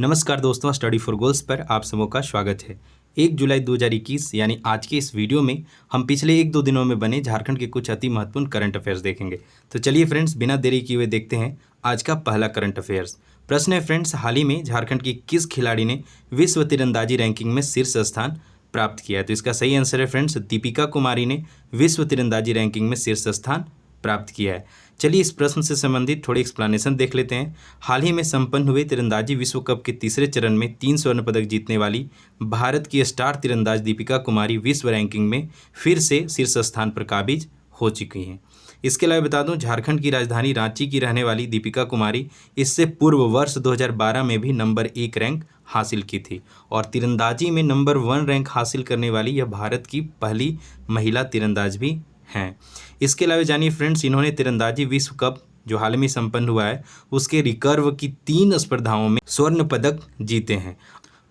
नमस्कार दोस्तों, study for goals पर आप सबों का स्वागत है। 1 जुलाई 2021 यानी आज के इस वीडियो में हम पिछले 1-2 दिनों में बने झारखंड के कुछ अति महत्वपूर्ण करंट अफेयर्स देखेंगे। तो चलिए फ्रेंड्स, बिना देरी किए हुए देखते हैं आज का पहला करंट अफेयर्स। प्रश्न है फ्रेंड्स, हाल ही में झारखंड की किस खिलाड़ी ने विश्व तीरंदाजी रैंकिंग में शीर्ष स्थान प्राप्त किया है? तो इसका सही आंसर है फ्रेंड्स, दीपिका कुमारी ने विश्व तीरंदाजी रैंकिंग में शीर्ष स्थान प्राप्त किया है। चलिए इस प्रश्न से संबंधित थोड़ी एक्सप्लेनेशन देख लेते हैं। हाल ही में संपन्न हुए तीरंदाजी विश्व कप के तीसरे चरण में 3 स्वर्ण पदक जीतने वाली भारत की स्टार तीरंदाज दीपिका कुमारी विश्व रैंकिंग में फिर से शीर्ष स्थान पर काबिज हो चुकी हैं। इसके अलावा बता दूं, झारखंड की राजधानी रांची की रहने वाली दीपिका कुमारी इससे पूर्व वर्ष 2012 में भी नंबर 1 रैंक हासिल की थी और तीरंदाजी में नंबर 1 रैंक हासिल करने वाली यह भारत की पहली महिला तीरंदाज भी हैं। इसके अलावा जानिए फ्रेंड्स, इन्होंने तीरंदाजी विश्व कप जो हाल में संपन्न हुआ है उसके रिकर्व की 3 स्पर्धाओं में स्वर्ण पदक जीते हैं।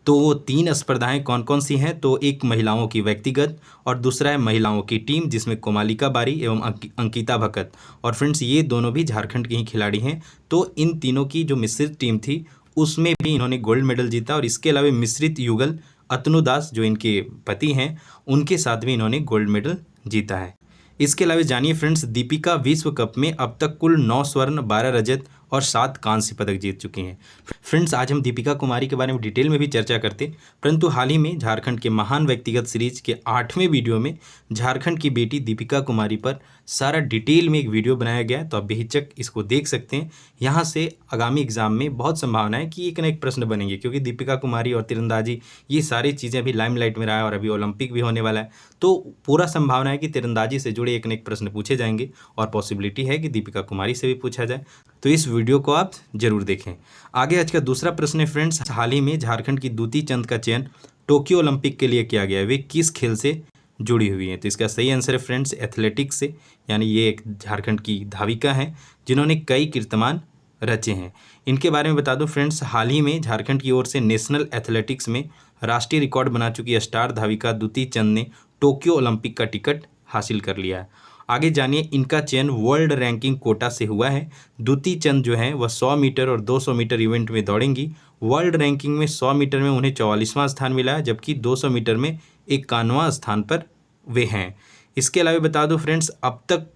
तो वो 3 स्पर्धाएं कौन कौन सी हैं? तो एक महिलाओं की व्यक्तिगत और दूसरा है महिलाओं की टीम जिसमें कोमालिका बारी एवं अंकिता भकत, और फ्रेंड्स ये दोनों भी झारखंड के ही खिलाड़ी हैं। तो इन तीनों की जो मिश्रित टीम थी उसमें भी इन्होंने गोल्ड मेडल जीता और इसके अलावा मिश्रित युगल अतनु दास जो इनके पति हैं उनके साथ भी इन्होंने गोल्ड मेडल जीता है। इसके अलावा जानिए फ्रेंड्स, दीपिका विश्व कप में अब तक कुल 9 स्वर्ण, 12 रजत और 7 कांस्य पदक जीत चुकी हैं। फ्रेंड्स आज हम दीपिका कुमारी के बारे में डिटेल में भी चर्चा करते, परंतु हाल ही में झारखंड के महान व्यक्तिगत सीरीज के 8वें वीडियो में झारखंड की बेटी दीपिका कुमारी पर सारा डिटेल में एक वीडियो बनाया गया है, तो आप बेहिचक इसको देख सकते हैं। यहाँ से आगामी एग्जाम में बहुत संभावना है कि एक न एक प्रश्न बनेंगे, क्योंकि दीपिका कुमारी और तीरंदाजी ये सारी चीज़ें अभी लाइमलाइट में रहा है और अभी ओलंपिक भी होने वाला है, तो पूरा संभावना है कि तीरंदाजी से जुड़े एक न एक प्रश्न पूछे जाएंगे और पॉसिबिलिटी है कि दीपिका कुमारी से भी पूछा जाए। तो इस वीडियो को आप जरूर देखें। आगे आज का दूसरा प्रश्न है फ्रेंड्स, हाल ही में झारखंड की दूती चंद का चयन टोक्यो ओलंपिक के लिए किया गया है, वे किस खेल से जुड़ी हुई हैं? तो इसका सही आंसर है फ्रेंड्स एथलेटिक्स से, यानी ये एक झारखंड की धाविका हैं जिन्होंने कई कीर्तिमान रचे हैं। इनके बारे में बता दूं फ्रेंड्स, हाल ही में झारखंड की ओर से नेशनल एथलेटिक्स में राष्ट्रीय रिकॉर्ड बना चुकी स्टार धाविका दूती चंद ने टोक्यो ओलंपिक का टिकट हासिल कर लिया है। आगे जानिए, इनका चयन वर्ल्ड रैंकिंग कोटा से हुआ है। दूती चंद जो हैं वह 100 मीटर और 200 मीटर इवेंट में दौड़ेंगी। वर्ल्ड रैंकिंग में 100 मीटर में उन्हें 44वां स्थान मिला है, जबकि 200 मीटर में 51वां स्थान पर वे हैं। इसके अलावा बता दो फ्रेंड्स, अब तक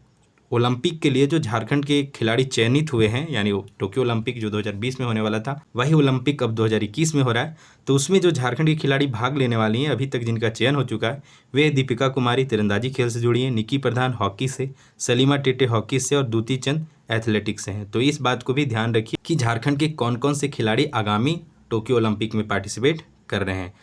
ओलंपिक के लिए जो झारखंड के खिलाड़ी चयनित हुए हैं, यानी टोक्यो ओलंपिक जो 2020 में होने वाला था वही ओलंपिक अब 2021 में हो रहा है, तो उसमें जो झारखंड के खिलाड़ी भाग लेने वाली हैं अभी तक जिनका चयन हो चुका है वे दीपिका कुमारी तीरंदाजी खेल से जुड़ी हैं, निकी प्रधान हॉकी से, सलीमा टेटे हॉकी से और दूती चंद एथलेटिक्स से हैं। तो इस बात को भी ध्यान रखिए कि झारखंड के कौन कौन से खिलाड़ी आगामी टोक्यो ओलंपिक में पार्टिसिपेट कर रहे हैं।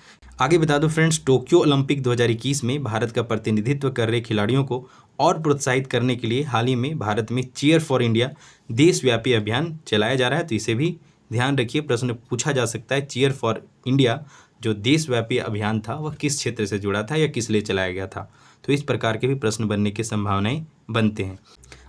आगे बता दो फ्रेंड्स, टोक्यो ओलंपिक 2021 में भारत का प्रतिनिधित्व कर रहे खिलाड़ियों को और प्रोत्साहित करने के लिए हाल ही में भारत में चीयर फॉर इंडिया देशव्यापी अभियान चलाया जा रहा है। तो इसे भी ध्यान रखिए, प्रश्न पूछा जा सकता है चीयर फॉर इंडिया जो देशव्यापी अभियान था वह किस क्षेत्र से जुड़ा था या किस लिए चलाया गया था। तो इस प्रकार के भी प्रश्न बनने की संभावनाएं बनते हैं।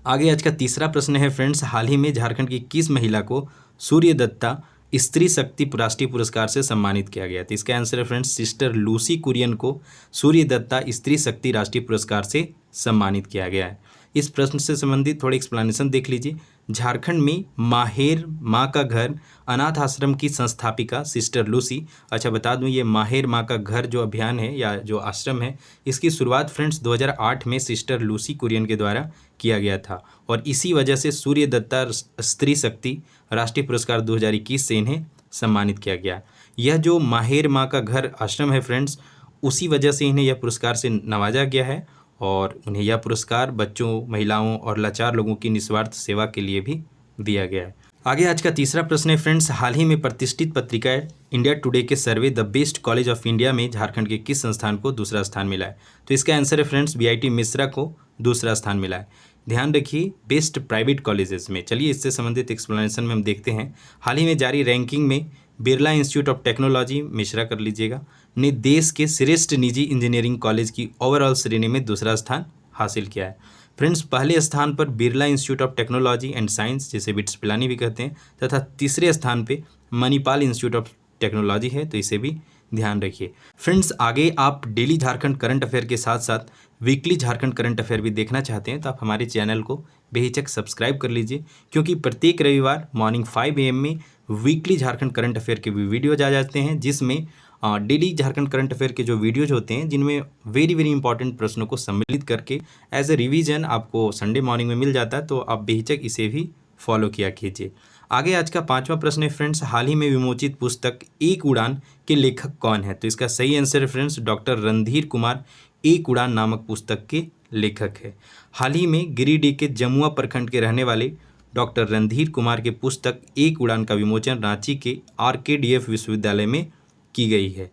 आगे आज का तीसरा प्रश्न है फ्रेंड्स, हाल ही में झारखंड की किस महिला को सूर्य दत्ता स्त्री शक्ति राष्ट्रीय पुरस्कार से सम्मानित किया गया? तो इसका आंसर है फ्रेंड्स, सिस्टर लूसी कुरियन को सूर्य दत्ता स्त्री शक्ति राष्ट्रीय पुरस्कार से सम्मानित किया गया है। इस प्रश्न से संबंधित थोड़ी एक्सप्लेनेशन देख लीजिए। झारखंड में माहेर माँ का घर अनाथ आश्रम की संस्थापिका सिस्टर लूसी, अच्छा बता दूं ये माहेर माँ का घर जो अभियान है या जो आश्रम है इसकी शुरुआत फ्रेंड्स 2008 में सिस्टर लूसी कुरियन के द्वारा किया गया था और इसी वजह से सूर्य दत्ता स्त्री शक्ति राष्ट्रीय पुरस्कार 2021 से इन्हें सम्मानित किया गया। यह जो माहेर माँ का घर आश्रम है फ्रेंड्स, उसी वजह से इन्हें यह पुरस्कार से नवाजा गया है और उन्हें यह पुरस्कार बच्चों, महिलाओं और लाचार लोगों की निस्वार्थ सेवा के लिए भी दिया गया है। आगे आज का तीसरा प्रश्न है फ्रेंड्स, हाल ही में प्रतिष्ठित पत्रिका इंडिया टुडे के सर्वे the best college of India में झारखंड के किस संस्थान को दूसरा स्थान मिला है? तो इसका आंसर है फ्रेंड्स, बीआईटी मिश्रा को दूसरा स्थान मिला है। ध्यान रखिए बेस्ट प्राइवेट कॉलेजेस में। चलिए इससे संबंधित एक्सप्लेनेशन में हम देखते हैं। हाल ही में जारी रैंकिंग में Birla institute of technology, Mishra कर लीजिएगा, ने देश के श्रेष्ठ निजी इंजीनियरिंग कॉलेज की ओवरऑल श्रेणी में दूसरा स्थान हासिल किया है। फ्रेंड्स पहले स्थान पर Birla institute of technology and science जिसे बिट्स पिलानी भी कहते हैं, तथा तीसरे स्थान पे मणिपाल इंस्टीट्यूट ऑफ टेक्नोलॉजी है, तो इसे भी ध्यान रखिए। फ्रेंड्स, आगे आप डेली झारखंड करंट अफेयर के साथ साथ वीकली झारखंड करंट अफेयर भी देखना चाहते हैं तो आप हमारे चैनल को बेहिचक सब्सक्राइब कर लीजिए, क्योंकि प्रत्येक रविवार मॉर्निंग 5 AM में वीकली झारखंड करंट अफेयर के भी वीडियोज आ जाते हैं, जिसमें डेली झारखंड करंट अफेयर के जो वीडियोज होते हैं जिनमें वेरी वेरी इंपॉर्टेंट प्रश्नों को सम्मिलित करके एज ए रिवीजन आपको संडे मॉर्निंग में मिल जाता है, तो आप बेहिचक इसे भी फॉलो किया कीजिए। आगे आज का 5वां प्रश्न है फ्रेंड्स, हाल ही में विमोचित पुस्तक एक उड़ान के लेखक कौन है? तो इसका सही आंसर है फ्रेंड्स डॉक्टर रणधीर कुमार एक उड़ान नामक पुस्तक के लेखक है। हाल ही में गिरिडीह के जमुआ प्रखंड के रहने वाले डॉक्टर रणधीर कुमार के पुस्तक एक उड़ान का विमोचन रांची के RKDF विश्वविद्यालय में की गई है।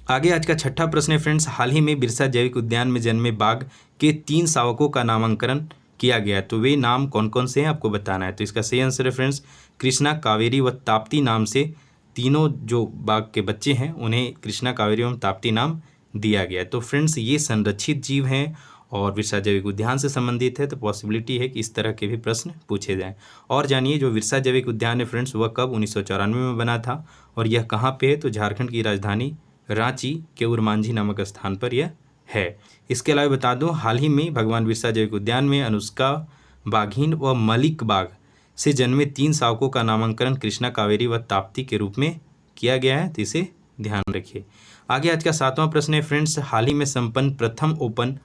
आगे आज का 6ठा प्रश्न है फ्रेंड्स, हाल ही में बिरसा जैविक उद्यान में जन्मे बाघ के 3 शावकों का नामांकन किया गया, तो वे नाम कौन कौन से हैं आपको बताना है। तो इसका सही आंसर है फ्रेंड्स कृष्णा, कावेरी व ताप्ती नाम से तीनों जो बाघ के बच्चे हैं उन्हें कृष्णा, कावेरी एवं ताप्ती नाम दिया गया। तो फ्रेंड्स ये संरक्षित जीव हैं और बिरसा जैविक उद्यान से संबंधित है, तो पॉसिबिलिटी है कि इस तरह के भी प्रश्न पूछे जाएं। और जानिए जो बिरसा जैविक उद्यान है फ्रेंड्स वह कब 1994 में बना था और यह कहाँ पे है? तो झारखंड की राजधानी रांची के उरमांझी नामक स्थान पर यह है। इसके अलावा बता दूं, हाल ही में भगवान बिरसा जैविक उद्यान में अनुष्का बाघिन व मलिक बाघ से जन्मे 3 शावकों का नामांकन कृष्णा, कावेरी व ताप्ती के रूप में किया गया है, तो इसे ध्यान रखिए। आगे आज का 7वां प्रश्न है फ्रेंड्स, हाल ही में संपन्न प्रथम ओपन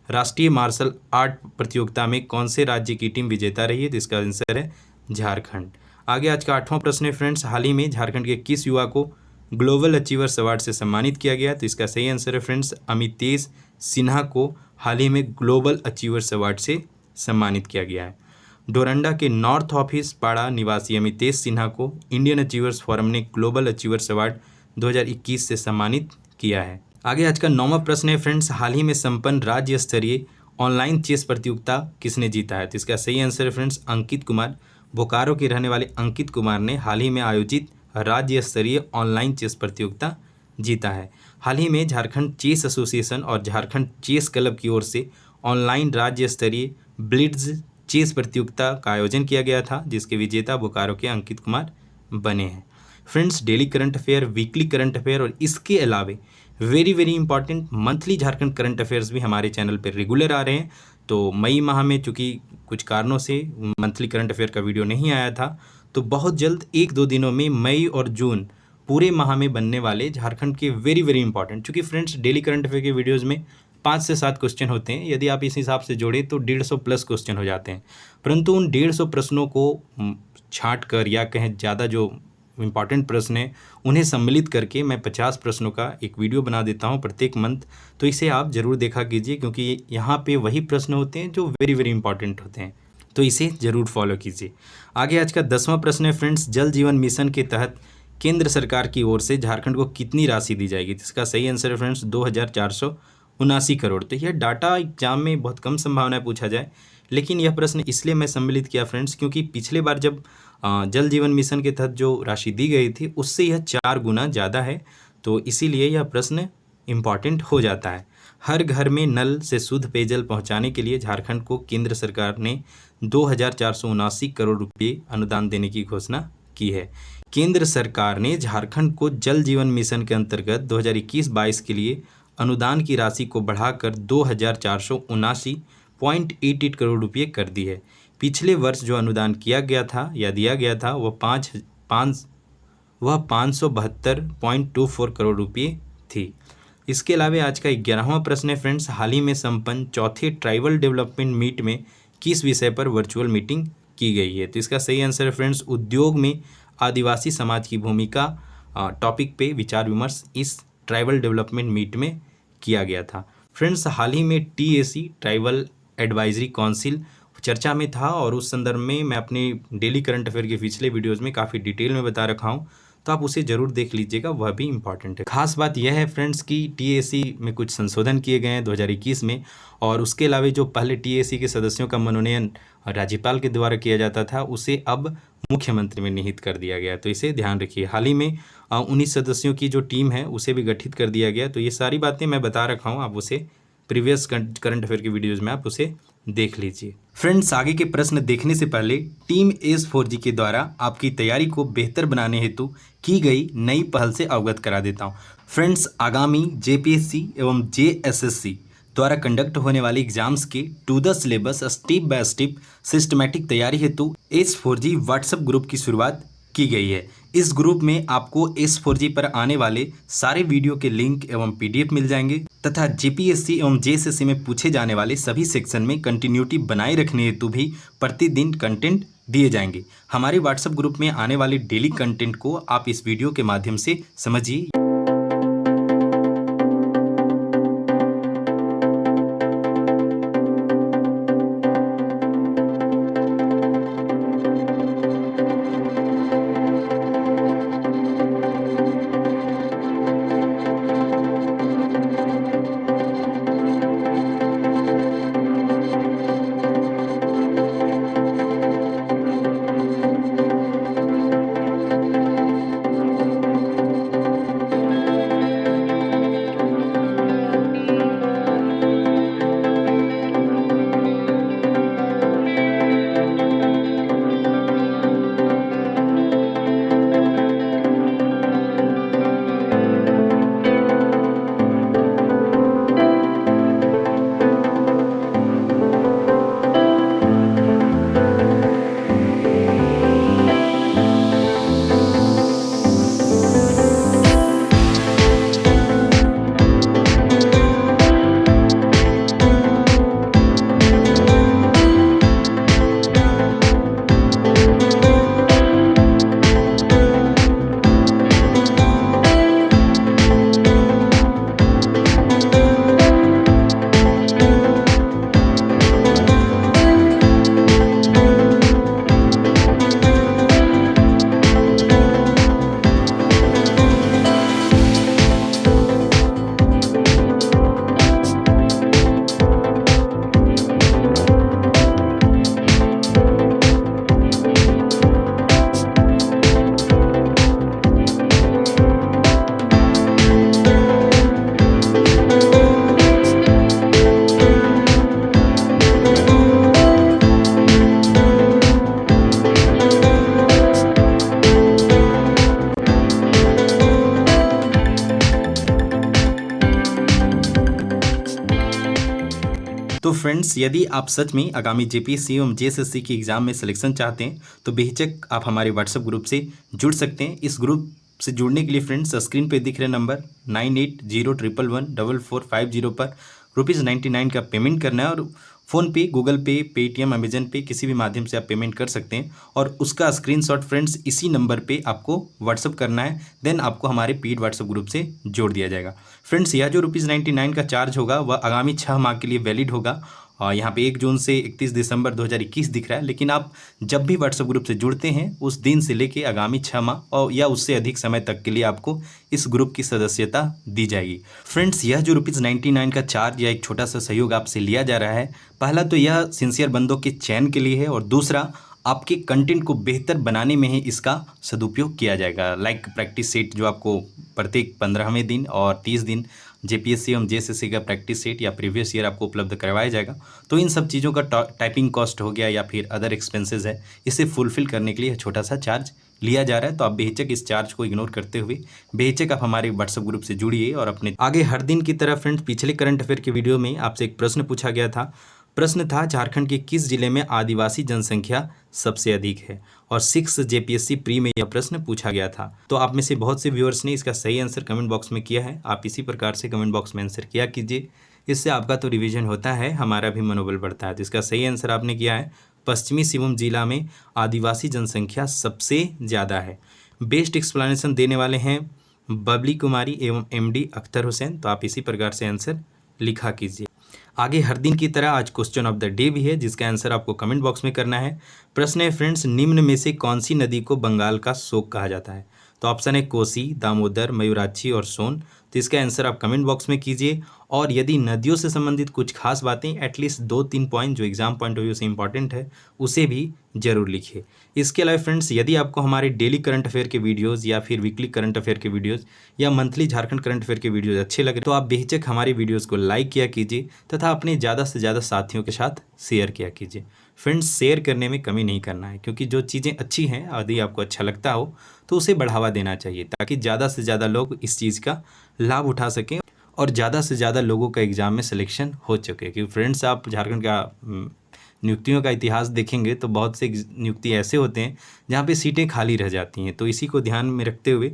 राष्ट्रीय मार्शल आर्ट प्रतियोगिता में कौन से राज्य की टीम विजेता रही है? तो इसका आंसर है झारखंड। आगे आज का 8वां प्रश्न है फ्रेंड्स, हाल ही में झारखंड के किस युवा को ग्लोबल अचीवर्स अवार्ड से सम्मानित किया गया? तो इसका सही आंसर है फ्रेंड्स अमितेश सिन्हा को हाल ही में ग्लोबल अचीवर्स अवार्ड से सम्मानित किया गया है। डोरंडा के नॉर्थ ऑफिस पाड़ा निवासी अमितेश सिन्हा को इंडियन अचीवर्स फोरम ने ग्लोबल अचीवर्स अवार्ड 2021 से सम्मानित किया है। आगे आज का 9वां प्रश्न है फ्रेंड्स, हाल ही में संपन्न राज्य स्तरीय ऑनलाइन चेस प्रतियोगिता किसने जीता है? तो इसका सही आंसर है फ्रेंड्स अंकित कुमार। बोकारो के रहने वाले अंकित कुमार ने हाल ही में आयोजित राज्य स्तरीय ऑनलाइन चेस प्रतियोगिता जीता है। हाल ही में झारखंड चेस एसोसिएशन और झारखंड चेस क्लब की ओर से ऑनलाइन राज्य स्तरीय ब्लिट्ज चेस प्रतियोगिता का आयोजन किया गया था, जिसके विजेता बोकारो के अंकित कुमार बने हैं। Friends, daily current affair, weekly current affair और इसके अलावे very very important monthly Jharkhand current affairs भी हमारे चैनल पर रेगुलर आ रहे हैं। तो मई माह में चूँकि कुछ कारणों से मंथली करंट अफेयर का वीडियो नहीं आया था, तो बहुत जल्द 1-2 दिनों में मई और जून पूरे माह में बनने वाले झारखंड के वेरी वेरी इंपॉर्टेंट, चूँकि फ्रेंड्स डेली करंट अफेयर के वीडियोज़ में 5 से 7 क्वेश्चन होते हैं, यदि आप इस हिसाब से जोड़ें तो 150 प्लस क्वेश्चन हो जाते हैं। परंतु उन 150 प्रश्नों को छाँट कर या कहें ज़्यादा जो इम्पॉर्टेंट प्रश्न है उन्हें सम्मिलित करके मैं 50 प्रश्नों का एक वीडियो बना देता हूं प्रत्येक मंथ, तो इसे आप ज़रूर देखा कीजिए, क्योंकि यहाँ पे वही प्रश्न होते हैं जो वेरी वेरी इंपॉर्टेंट होते हैं, तो इसे ज़रूर फॉलो कीजिए। आगे आज का 10वां प्रश्न है फ्रेंड्स, जल जीवन मिशन के तहत केंद्र सरकार की ओर से झारखंड को कितनी राशि दी जाएगी? तो इसका सही आंसर है फ्रेंड्स 2479 करोड़। तो यह डाटा एग्जाम में बहुत कम संभावना है पूछा जाए, लेकिन यह प्रश्न इसलिए मैं सम्मिलित किया फ्रेंड्स क्योंकि पिछले बार जब जल जीवन मिशन के तहत जो राशि दी गई थी उससे यह 4 गुना ज़्यादा है, तो इसीलिए यह प्रश्न इम्पॉर्टेंट हो जाता है। हर घर में नल से शुद्ध पेयजल पहुंचाने के लिए झारखंड को केंद्र सरकार ने 2479 करोड़ रुपये अनुदान देने की घोषणा की है। केंद्र सरकार ने झारखंड को जल जीवन मिशन के अंतर्गत 2021-22 के लिए अनुदान की राशि को बढ़ाकर 2479.88 करोड़ रुपये कर दी है। पिछले वर्ष जो अनुदान किया गया था या दिया गया था वह 572.24 करोड़ रुपये थी। इसके अलावा आज का 11वां प्रश्न है फ्रेंड्स, हाल ही में संपन्न चौथे ट्राइबल डेवलपमेंट मीट में किस विषय पर वर्चुअल मीटिंग की गई है? तो इसका सही आंसर है फ्रेंड्स उद्योग में आदिवासी समाज की भूमिका टॉपिक पे विचार विमर्श इस ट्राइबल डेवलपमेंट मीट में किया गया था। फ्रेंड्स, हाल ही में TAC ट्राइबल एडवाइजरी काउंसिल चर्चा में था और उस संदर्भ में मैं अपने डेली करंट अफेयर के पिछले वीडियोज़ में काफ़ी डिटेल में बता रखा हूँ, तो आप उसे ज़रूर देख लीजिएगा, वह भी इम्पॉर्टेंट है। खास बात यह है फ्रेंड्स कि TAC में कुछ संशोधन किए गए हैं 2021 में, और उसके अलावा जो पहले TAC के सदस्यों का मनोनयन राज्यपाल के द्वारा किया जाता था उसे अब मुख्यमंत्री में निहित कर दिया गया, तो इसे ध्यान रखिए। हाल ही में 19 सदस्यों की जो टीम है उसे भी गठित कर दिया गया, तो ये सारी बातें मैं बता रखा हूँ, आप उसे प्रीवियस करंट अफेयर की वीडियोज़ में आप उसे देख लीजिए। फ्रेंड्स, आगे के प्रश्न देखने से पहले टीम S4G के द्वारा आपकी तैयारी को बेहतर बनाने हेतु की गई नई पहल से अवगत करा देता हूं। फ्रेंड्स, आगामी जेपीएससी एवं जेएसएससी द्वारा कंडक्ट होने वाले एग्जाम्स के to the syllabus step by step systematic तैयारी हेतु S4G व्हाट्सएप ग्रुप की शुरुआत की गई है। इस ग्रुप में आपको S4G पर आने वाले सारे वीडियो के लिंक एवं PDF मिल जाएंगे तथा जेपीएससी एवं जेएसएससी में पूछे जाने वाले सभी सेक्शन में कंटिन्यूटी बनाए रखने हेतु भी प्रतिदिन कंटेंट दिए जाएंगे। हमारे व्हाट्सएप ग्रुप में आने वाले डेली कंटेंट को आप इस वीडियो के माध्यम से समझिए। तो फ्रेंड्स, यदि आप सच में आगामी जेपीएससी एवं जेएसएससी की एग्ज़ाम में सिलेक्शन चाहते हैं तो बेहिचक आप हमारे व्हाट्सएप ग्रुप से जुड़ सकते हैं। इस ग्रुप से जुड़ने के लिए फ्रेंड्स स्क्रीन पे दिख रहे नंबर 9801114450 पर ₹99 का पेमेंट करना है और फ़ोनपे, गूगल पे, पेटीएम, अमेजन पे किसी भी माध्यम से आप पेमेंट कर सकते हैं और उसका स्क्रीनशॉट फ्रेंड्स इसी नंबर पे आपको व्हाट्सअप करना है। देन आपको हमारे पेड व्हाट्सएप ग्रुप से जोड़ दिया जाएगा। फ्रेंड्स, यह जो ₹99 का चार्ज होगा वह आगामी 6 माह के लिए वैलिड होगा। और यहाँ पे 1 जून से 31 दिसंबर 2021 दिख रहा है, लेकिन आप जब भी व्हाट्सएप ग्रुप से जुड़ते हैं उस दिन से लेके आगामी 6 माह और या उससे अधिक समय तक के लिए आपको इस ग्रुप की सदस्यता दी जाएगी। फ्रेंड्स, यह जो ₹99 का चार्ज या एक छोटा सा सहयोग आपसे लिया जा रहा है, पहला तो यह सिंसियर बंदों के चयन के लिए है और दूसरा आपके कंटेंट को बेहतर बनाने में ही इसका सदुपयोग किया जाएगा। लाइक प्रैक्टिस सेट जो आपको प्रत्येक 15वें दिन और 30 दिन जेपीएससी एवं जेएसएससी का प्रैक्टिस सेट या प्रीवियस ईयर आपको उपलब्ध करवाया जाएगा। तो इन सब चीज़ों का टाइपिंग कॉस्ट हो गया या फिर अदर एक्सपेंसेस है, इसे फुलफिल करने के लिए छोटा सा चार्ज लिया जा रहा है। तो आप बेहिचक इस चार्ज को इग्नोर करते हुए बेहिचक आप हमारे व्हाट्सएप ग्रुप से जुड़िए और अपने आगे हर दिन की तरह फ्रेंड्स पिछले करंट अफेयर के वीडियो में आपसे एक प्रश्न पूछा गया था। प्रश्न था झारखंड के किस जिले में आदिवासी जनसंख्या सबसे अधिक है और 6 जेपीएससी प्री में यह प्रश्न पूछा गया था। तो आप में से बहुत से व्यूअर्स ने इसका सही आंसर कमेंट बॉक्स में किया है। आप इसी प्रकार से कमेंट बॉक्स में आंसर किया कीजिए, इससे आपका तो रिवीजन होता है, हमारा भी मनोबल बढ़ता है। तो इसका सही आंसर आपने किया है पश्चिमी सिंहभूम जिला में आदिवासी जनसंख्या सबसे ज़्यादा है। बेस्ट एक्सप्लेनेशन देने वाले हैं बबली कुमारी एवं MD अख्तर हुसैन। तो आप इसी प्रकार से आंसर लिखा कीजिए। आगे हर दिन की तरह आज क्वेश्चन ऑफ द डे भी है, जिसका आंसर आपको कमेंट बॉक्स में करना है। प्रश्न है फ्रेंड्स, निम्न में से कौन सी नदी को बंगाल का शोक कहा जाता है? तो ऑप्शन है कोसी, दामोदर, मयूराक्षी और सोन। तो इसका आंसर आप कमेंट बॉक्स में कीजिए और यदि नदियों से संबंधित कुछ खास बातें एटलीस्ट 2-3 पॉइंट जो एग्जाम पॉइंट ऑफ व्यू से इंपॉर्टेंट है उसे भी जरूर लिखिए। इसके अलावा फ्रेंड्स, यदि आपको हमारे डेली करंट अफेयर के वीडियोस या फिर वीकली करंट अफेयर के वीडियोस या मंथली झारखंड करंट अफेयर के वीडियोस अच्छे लगे तो आप बेहिचक हमारे वीडियोस को लाइक किया कीजिए तथा अपने ज़्यादा से ज़्यादा साथियों के साथ शेयर किया कीजिए। फ्रेंड्स, शेयर करने में कमी नहीं करना है, क्योंकि जो चीज़ें अच्छी हैं यदि आपको अच्छा लगता हो तो उसे बढ़ावा देना चाहिए ताकि ज़्यादा से ज़्यादा लोग इस चीज़ का लाभ उठा सकें और ज़्यादा से ज़्यादा लोगों का एग्ज़ाम में सिलेक्शन हो चुके। क्योंकि फ्रेंड्स आप झारखंड का नियुक्तियों का इतिहास देखेंगे तो बहुत से नियुक्ति ऐसे होते हैं जहाँ पे सीटें खाली रह जाती हैं। तो इसी को ध्यान में रखते हुए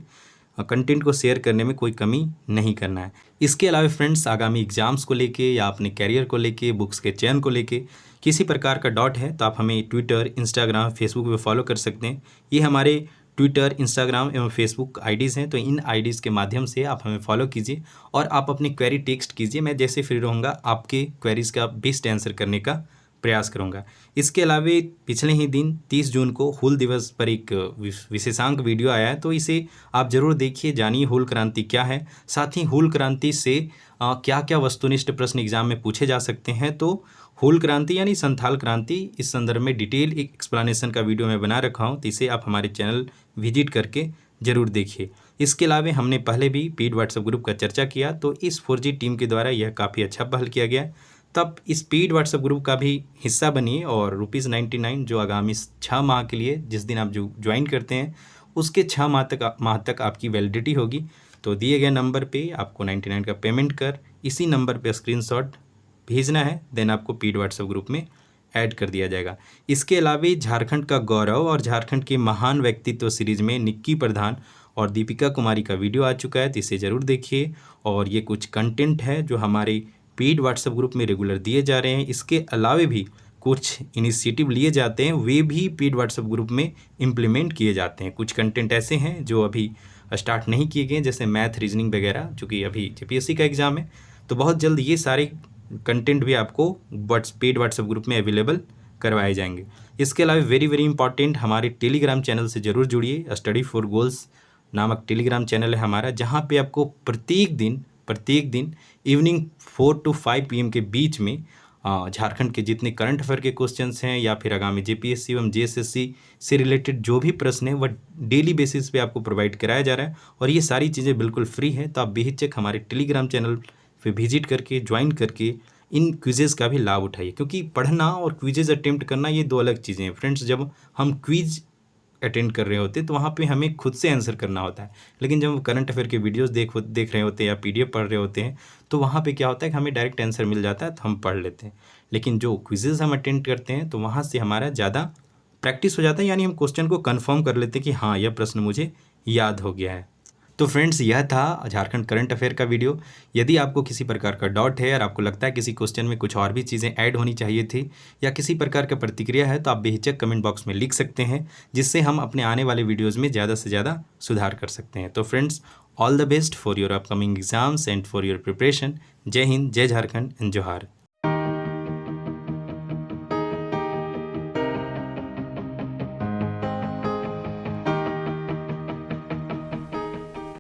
कंटेंट को शेयर करने में कोई कमी नहीं करना है। इसके अलावा फ्रेंड्स आगामी एग्ज़ाम्स को लेके या अपने कैरियर को लेके, बुक्स के चयन को लेके किसी प्रकार का डाउट है तो आप हमें ट्विटर, इंस्टाग्राम, फेसबुक पे फॉलो कर सकते हैं। ये हमारे ट्विटर, इंस्टाग्राम एवं फेसबुक आईडीज़ हैं, तो इन आईडीज़ के माध्यम से आप हमें फॉलो कीजिए और आप अपनी क्वेरी टेक्स्ट कीजिए। मैं जैसे फ्री रहूँगा आपके क्वेरीज़ का बेस्ट आंसर करने का प्रयास करूँगा। इसके अलावा पिछले ही दिन 30 जून को हूल दिवस पर एक विशेषांक वीडियो आया है, तो इसे आप ज़रूर देखिए, जानिए हूल क्रांति क्या है। साथ ही हूल क्रांति से क्या क्या वस्तुनिष्ठ प्रश्न एग्जाम में पूछे जा सकते हैं। तो हूल क्रांति यानी संथाल क्रांति, इस संदर्भ में डिटेल एक एक्सप्लेनेशन का वीडियो मैं बना रखा हूँ, तो इसे आप हमारे चैनल विजिट करके ज़रूर देखिए। इसके अलावा हमने पहले भी पेड व्हाट्सएप ग्रुप का चर्चा किया, तो इस 4G टीम के द्वारा यह काफ़ी अच्छा पहल किया गया। तब इस पेड व्हाट्सएप ग्रुप का भी हिस्सा बनिए और ₹99 जो आगामी 6 माह के लिए जिस दिन आप जो ज्वाइन करते हैं उसके 6 माह तक आपकी वैलिडिटी होगी। तो दिए गए नंबर पे आपको 99 का पेमेंट कर इसी नंबर पे स्क्रीनशॉट भेजना है, देन आपको पेड व्हाट्सएप ग्रुप में ऐड कर दिया जाएगा। इसके अलावा झारखंड का गौरव और झारखंड के महान व्यक्तित्व सीरीज में निक्की प्रधान और दीपिका कुमारी का वीडियो आ चुका है, तो इसे ज़रूर देखिए। और ये कुछ कंटेंट है जो हमारे पेड व्हाट्सएप ग्रुप में रेगुलर दिए जा रहे हैं। इसके अलावा भी कुछ इनिशिएटिव लिए जाते हैं, वे भी पेड व्हाट्सएप ग्रुप में इम्प्लीमेंट किए जाते हैं। कुछ कंटेंट ऐसे हैं जो अभी स्टार्ट नहीं किए गए, जैसे मैथ, रीजनिंग वगैरह, चूँकि अभी JPSC का एग्ज़ाम है। तो बहुत जल्द ये सारे कंटेंट भी आपको पेड व्हाट्सएप ग्रुप में अवेलेबल करवाए जाएंगे। इसके अलावा वेरी इंपॉर्टेंट, हमारे टेलीग्राम चैनल से ज़रूर जुड़िए। स्टडी फॉर गोल्स नामक टेलीग्राम चैनल है हमारा, जहाँ पे आपको प्रत्येक दिन इवनिंग 4 to 5 PM के बीच में झारखंड के जितने करंट अफेयर के क्वेश्चंस हैं या फिर आगामी JPSC एवं JSSC से रिलेटेड जो भी प्रश्न हैं वह डेली बेसिस पे आपको प्रोवाइड कराया जा रहा है। और ये सारी चीज़ें बिल्कुल फ्री है, तो आप बेहिचक हमारे टेलीग्राम चैनल पे विजिट करके, ज्वाइन करके इन क्विज़ेज़ का भी लाभ उठाइए। क्योंकि पढ़ना और क्विज़ेज़ अटेम्प्ट करना ये दो अलग चीज़ें हैं फ्रेंड्स। जब हम क्विज़ अटेंड कर रहे होते तो वहाँ पे हमें खुद से आंसर करना होता है, लेकिन जब हम करंट अफेयर के वीडियोस देख रहे होते हैं या PDF पढ़ रहे होते हैं तो वहाँ पे क्या होता है कि हमें डायरेक्ट आंसर मिल जाता है, तो हम पढ़ लेते हैं। लेकिन जो क्विज़ेज़ हम अटेंड करते हैं तो वहाँ से हमारा ज़्यादा प्रैक्टिस हो जाता है, यानी हम क्वेश्चन को कन्फर्म कर लेते हैं कि हाँ यह प्रश्न मुझे याद हो गया है। तो फ्रेंड्स यह था झारखंड करंट अफेयर का वीडियो। यदि आपको किसी प्रकार का डाउट है और आपको लगता है किसी क्वेश्चन में कुछ और भी चीज़ें ऐड होनी चाहिए थी या किसी प्रकार का प्रतिक्रिया है, तो आप बेहिचक कमेंट बॉक्स में लिख सकते हैं, जिससे हम अपने आने वाले वीडियोज़ में ज़्यादा से ज़्यादा सुधार कर सकते हैं। तो friends, all the best for your upcoming exams and for your preparation. जय हिंद, जय झारखंड एंड जोहार।